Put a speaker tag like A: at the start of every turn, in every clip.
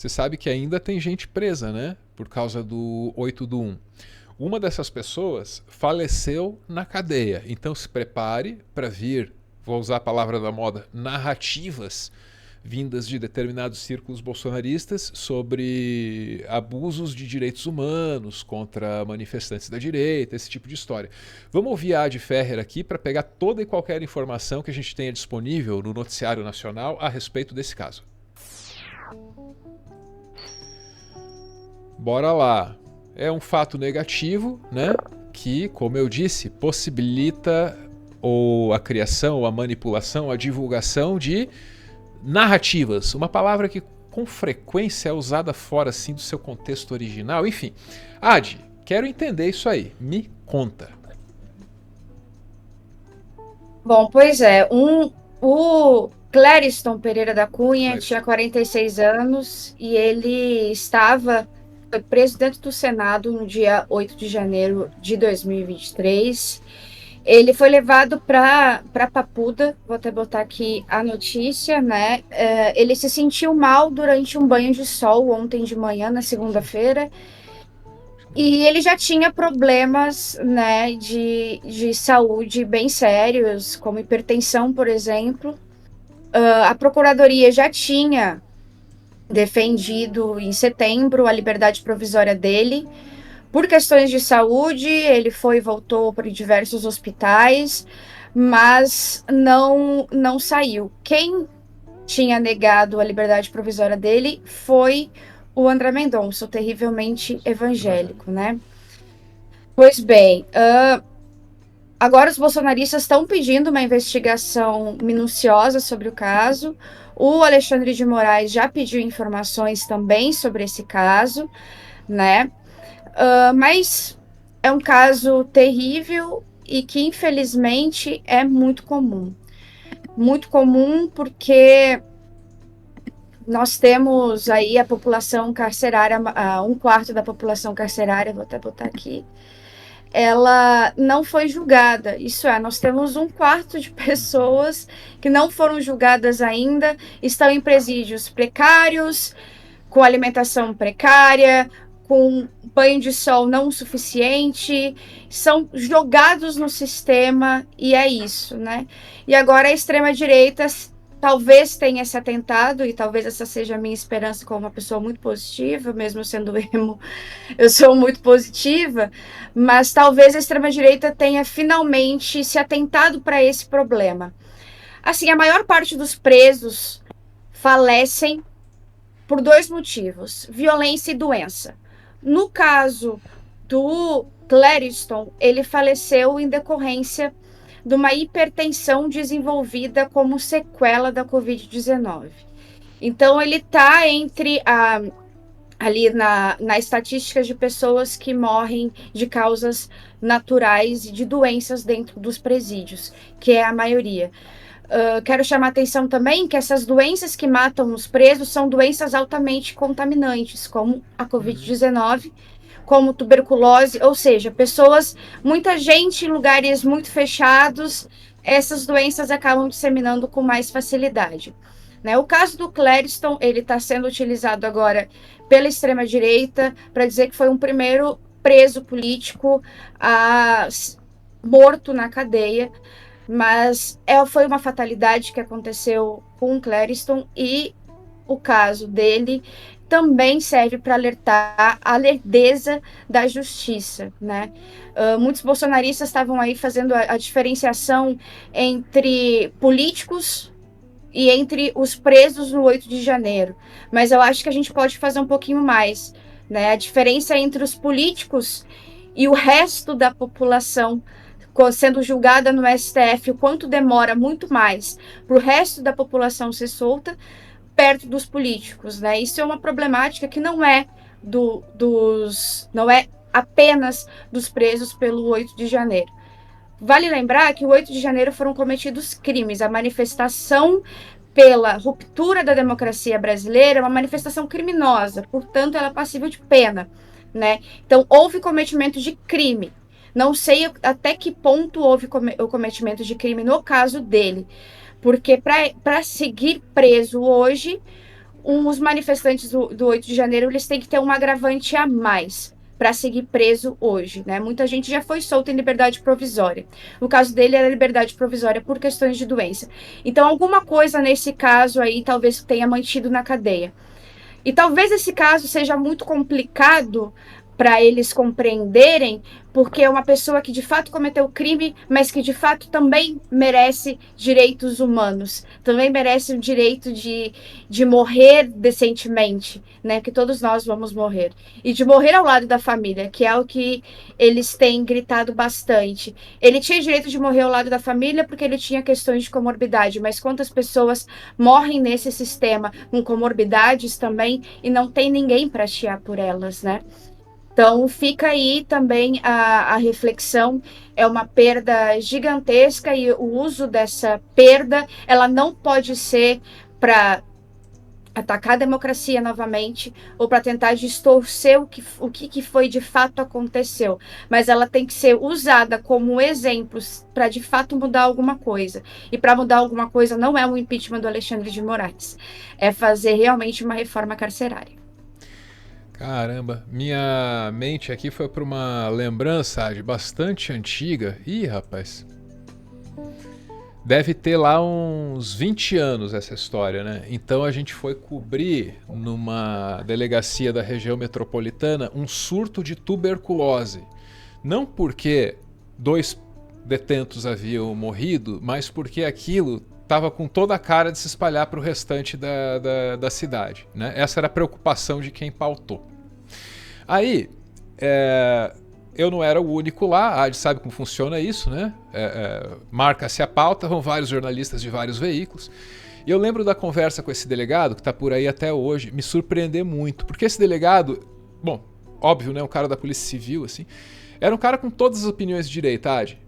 A: Você sabe que ainda tem gente presa, né? Por causa do 8 do 1. Uma dessas pessoas faleceu na cadeia. Então se prepare para vir, vou usar a palavra da moda, narrativas vindas de determinados círculos bolsonaristas sobre abusos de direitos humanos contra manifestantes da direita, esse tipo de história. Vamos ouvir a Adi Ferrer aqui para pegar toda e qualquer informação que a gente tenha disponível no noticiário nacional a respeito desse caso. Bora lá. É um fato negativo, né? Que, como eu disse, possibilita ou a criação, ou a manipulação, a divulgação de narrativas. Uma palavra que com frequência é usada fora assim do seu contexto original. Enfim, Adi, quero entender isso aí. Me conta.
B: Bom, pois é, o Clériston Pereira da Cunha tinha 46 anos e ele foi preso dentro do Senado no dia 8 de janeiro de 2023. Ele foi levado para Papuda, vou até botar aqui a notícia, né? Ele se sentiu mal durante um banho de sol ontem de manhã, na segunda-feira, e ele já tinha problemas, né, de saúde bem sérios, como hipertensão, por exemplo. A Procuradoria já tinha defendido em setembro a liberdade provisória dele. Por questões de saúde, ele foi e voltou para diversos hospitais, mas não saiu. Quem tinha negado a liberdade provisória dele foi o André Mendonça, o terrivelmente evangélico, né? Pois bem, agora os bolsonaristas estão pedindo uma investigação minuciosa sobre o caso. O Alexandre de Moraes já pediu informações também sobre esse caso, né? Mas é um caso terrível e que, infelizmente, é muito comum. Muito comum porque nós temos aí a população carcerária, um quarto da população carcerária, vou até botar aqui, ela não foi julgada. Isso é, nós temos um quarto de pessoas que não foram julgadas ainda, estão em presídios precários, com alimentação precária, com banho de sol não o suficiente, são jogados no sistema e é isso, né? E agora a extrema-direita talvez tenha se atentado, e talvez essa seja a minha esperança como uma pessoa muito positiva, mesmo sendo emo, eu sou muito positiva, mas talvez a extrema-direita tenha finalmente se atentado para esse problema. Assim, a maior parte dos presos falecem por dois motivos: violência e doença. No caso do Clériston, ele faleceu em decorrência de uma hipertensão desenvolvida como sequela da Covid-19. Então, ele está ali na estatística de pessoas que morrem de causas naturais e de doenças dentro dos presídios, que é a maioria. Quero chamar a atenção também que essas doenças que matam os presos são doenças altamente contaminantes, como a Covid-19, como tuberculose, ou seja, muita gente em lugares muito fechados, essas doenças acabam disseminando com mais facilidade. Né? O caso do Clériston, ele está sendo utilizado agora pela extrema-direita para dizer que foi um primeiro preso político morto na cadeia, mas foi uma fatalidade que aconteceu com o Clériston e o caso dele também serve para alertar a lerdeza da justiça, né? Muitos bolsonaristas estavam aí fazendo a diferenciação entre políticos e entre os presos no 8 de janeiro, mas eu acho que a gente pode fazer um pouquinho mais, né? A diferença entre os políticos e o resto da população sendo julgada no STF, o quanto demora muito mais para o resto da população ser solta perto dos políticos, né? Isso é uma problemática que não é apenas dos presos pelo 8 de janeiro. Vale lembrar que o 8 de janeiro foram cometidos crimes. A manifestação pela ruptura da democracia brasileira é uma manifestação criminosa, portanto, ela é passível de pena, né? Então, houve cometimento de crime. Não sei até que ponto houve o cometimento de crime no caso dele, porque para seguir preso hoje, os manifestantes do 8 de janeiro, eles têm que ter um agravante a mais para seguir preso hoje, né? Muita gente já foi solta em liberdade provisória. O caso dele era liberdade provisória por questões de doença. Então, alguma coisa nesse caso aí talvez tenha mantido na cadeia. E talvez esse caso seja muito complicado para eles compreenderem, porque é uma pessoa que de fato cometeu crime, mas que de fato também merece direitos humanos, também merece o direito de morrer decentemente, né? Que todos nós vamos morrer. E de morrer ao lado da família, que é o que eles têm gritado bastante. Ele tinha direito de morrer ao lado da família porque ele tinha questões de comorbidade, mas quantas pessoas morrem nesse sistema com comorbidades também e não tem ninguém para chiar por elas, né? Então, fica aí também a reflexão, é uma perda gigantesca e o uso dessa perda, ela não pode ser para atacar a democracia novamente ou para tentar distorcer o que foi de fato aconteceu, mas ela tem que ser usada como exemplo para de fato mudar alguma coisa. E para mudar alguma coisa não é um impeachment do Alexandre de Moraes, é fazer realmente uma reforma carcerária.
A: Caramba, minha mente aqui foi para uma lembrança bastante antiga. Ih, rapaz. Deve ter lá uns 20 anos essa história, né? Então a gente foi cobrir numa delegacia da região metropolitana um surto de tuberculose. Não porque 2 detentos haviam morrido, mas porque aquilo estava com toda a cara de se espalhar para o restante da cidade, né? Essa era a preocupação de quem pautou. Aí, eu não era o único lá, a Adi sabe como funciona isso, né? Marca-se a pauta, vão vários jornalistas de vários veículos. E eu lembro da conversa com esse delegado, que está por aí até hoje, me surpreender muito, porque esse delegado, bom, óbvio, né? Um cara da Polícia Civil, assim, era um cara com todas as opiniões de direita, Adi.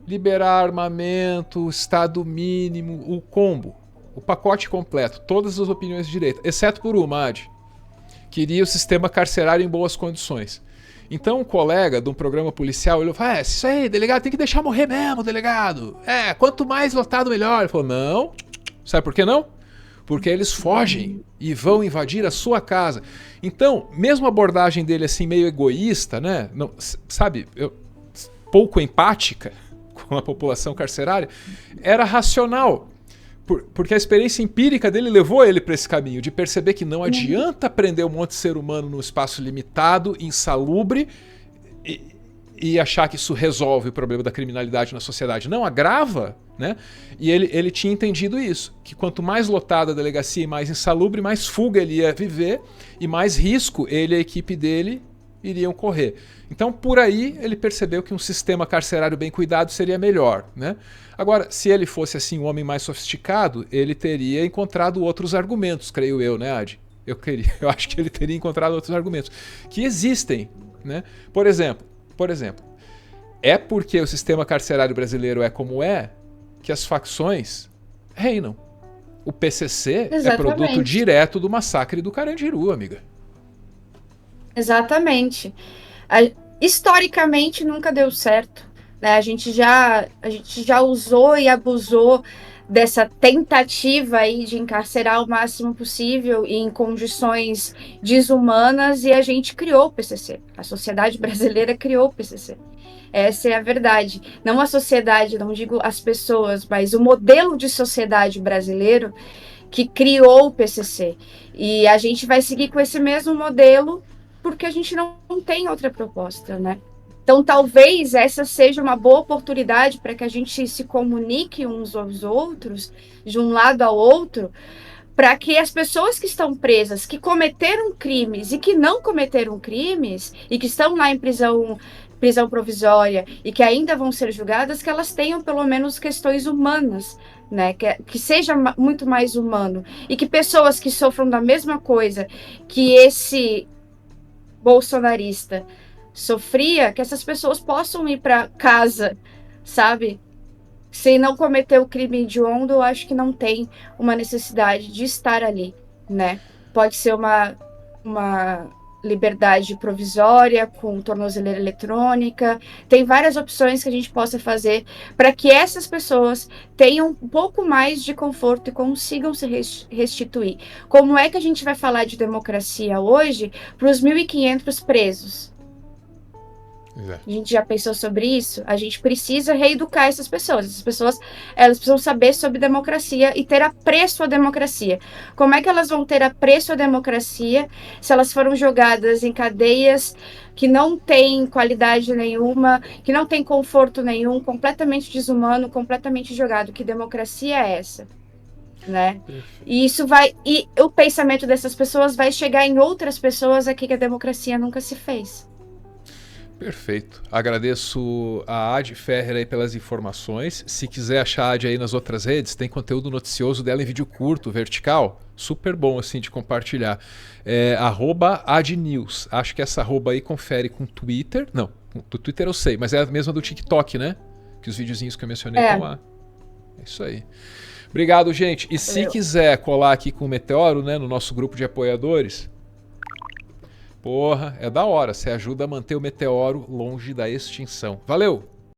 A: Liberar armamento, Estado mínimo, o combo, o pacote completo, todas as opiniões de direita, exceto por uma, Adi. Queria o sistema carcerário em boas condições. Então um colega de um programa policial olhou e falou: isso aí, delegado, tem que deixar morrer mesmo, delegado. Quanto mais lotado, melhor. Ele falou: não. Sabe por que não? Porque eles fogem e vão invadir a sua casa. Então, mesmo a abordagem dele assim, meio egoísta, né? Não, sabe, pouco empática com a população carcerária, era racional. Porque a experiência empírica dele levou ele para esse caminho, de perceber que não adianta prender um monte de ser humano num espaço limitado, insalubre, e achar que isso resolve o problema da criminalidade na sociedade. Não, agrava, né? E ele tinha entendido isso, que quanto mais lotada a delegacia e mais insalubre, mais fuga ele ia viver e mais risco ele e a equipe dele iriam correr. Então, por aí, ele percebeu que um sistema carcerário bem cuidado seria melhor, né? Agora, se ele fosse assim um homem mais sofisticado, ele teria encontrado outros argumentos, creio eu, né, Adi? Eu acho que ele teria encontrado outros argumentos que existem, né? Por exemplo, é porque o sistema carcerário brasileiro é como é que as facções reinam. O PCC
B: Exatamente.
A: É produto direto do massacre do Carandiru, amiga.
B: Exatamente. Historicamente nunca deu certo, né? A gente já usou e abusou dessa tentativa aí de encarcerar o máximo possível em condições desumanas, e a gente criou o PCC. A sociedade brasileira criou o PCC. Essa é a verdade. Não a sociedade, não digo as pessoas, mas o modelo de sociedade brasileiro que criou o PCC. E a gente vai seguir com esse mesmo modelo porque a gente não tem outra proposta, né? Então, talvez essa seja uma boa oportunidade para que a gente se comunique uns aos outros, de um lado ao outro, para que as pessoas que estão presas, que cometeram crimes e que não cometeram crimes, e que estão lá em prisão provisória e que ainda vão ser julgadas, que elas tenham pelo menos questões humanas, né? Que seja muito mais humano. E que pessoas que sofram da mesma coisa que esse bolsonarista sofria, que essas pessoas possam ir para casa, sabe? Se não cometer o crime hediondo, eu acho que não tem uma necessidade de estar ali, né? Pode ser uma liberdade provisória, com tornozeleira eletrônica. Tem várias opções que a gente possa fazer para que essas pessoas tenham um pouco mais de conforto e consigam se restituir. Como é que a gente vai falar de democracia hoje para os 1.500 presos? A gente já pensou sobre isso? A gente precisa reeducar essas pessoas. Essas pessoas, elas precisam saber sobre democracia e ter apreço à democracia. Como é que elas vão ter apreço à democracia se elas foram jogadas em cadeias que não têm qualidade nenhuma, que não têm conforto nenhum, completamente desumano, completamente jogado? Que democracia é essa? Né? E isso vai, e o pensamento dessas pessoas vai chegar em outras pessoas aqui que a democracia nunca se fez.
A: Perfeito. Agradeço a Adi Ferrer aí pelas informações. Se quiser achar a Adi aí nas outras redes, tem conteúdo noticioso dela em vídeo curto, vertical, super bom assim de compartilhar. É @adnews. Acho que essa arroba aí confere com Twitter. Não, do Twitter eu sei, mas é a mesma do TikTok, né? Que os videozinhos que eu mencionei estão lá. É isso aí. Obrigado, gente. E se quiser colar aqui com o Meteoro, né, no nosso grupo de apoiadores, porra, é da hora. Você ajuda a manter o Meteoro longe da extinção. Valeu!